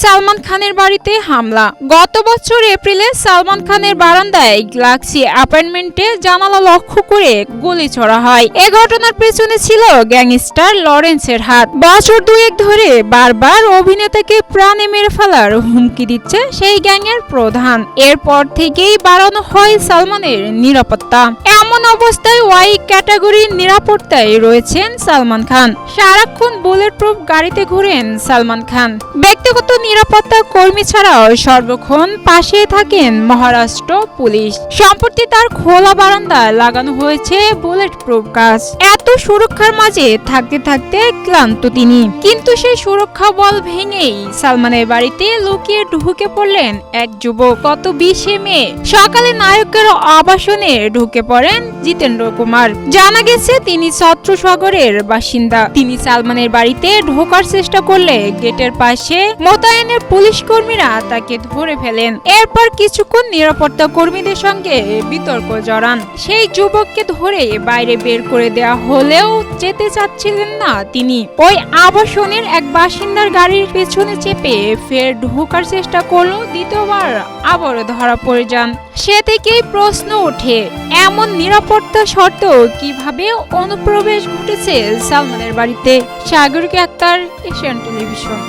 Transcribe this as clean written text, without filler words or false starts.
সালমান খানের বাড়িতে হামলা। গত বছর এপ্রিলে সালমান খানের বারান্দায় গ্যালাক্সি অ্যাপার্টমেন্টে জানালা লক্ষ্য করে গুলি ছোড়া হয়। এ ঘটনার পেছনে ছিল গ্যাংস্টার লরেন্সের হাত। বছর দুয়েক ধরে বারবার অভিনেতাকে প্রাণে মেরে ফেলার হুমকি দিচ্ছে সেই গ্যাংয়ের প্রধান। এরপর থেকেই বাড়ানো হয় সালমানের নিরাপত্তা। এমন অবস্থায় ওয়াই ক্যাটাগরির নিরাপত্তায় রয়েছেন সালমান খান। সারাক্ষণ বুলেট প্রুফ গাড়িতে ঘুরেন সালমান খান। ব্যক্তিগত নিরাপত্তা কর্মী ছাড়াও সর্বক্ষণ পাশে থাকেন মহারাষ্ট্র পুলিশ। সম্প্রতি তার খোলা বারান্দায় লাগানো হয়েছে বুলেট প্রুফ গাছ। এত সুরক্ষার মাঝে থাকতে থাকতে ক্লান্ত তিনি। কিন্তু সেই সুরক্ষা বল ভেঙেই সালমানের বাড়িতে লুকিয়ে ঢুকে পড়লেন এক যুবক। গত 20 মে সকালে নায়কের আবাসনে ঢুকে পড়েন জিতেন্দ্র কুমার। জানা গেছে তিনি ছত্রসাগরের বাসিন্দা। তিনি সালমানের বাড়িতে ঢোকার চেষ্টা করলে গেটের পাশে মোতায়েনের পুলিশ কর্মীরা তাকে ধরে ফেলেন। এরপর কিছুক্ষণ নিরাপত্তা কর্মীদের সঙ্গে বিতর্ক জড়ান। সেই যুবককে ধরে বাইরে বের করে দেওয়া হলেও যেতে চাচ্ছিলেন না তিনি। ওই আবাসনের এক বাসিন্দার গাড়ির পেছনে চেপে ফের ঢোকার চেষ্টা করলেও দ্বিতীয়বার আবারও ধরা পড়ে যান। সে থেকেই প্রশ্ন ওঠে, এমন নিরাপত্তা সত্ত্বেও কিভাবে অনুপ্রবেশ ঘটেছে সালমানের বাড়িতে। Sagarika Akhtar, Asian television.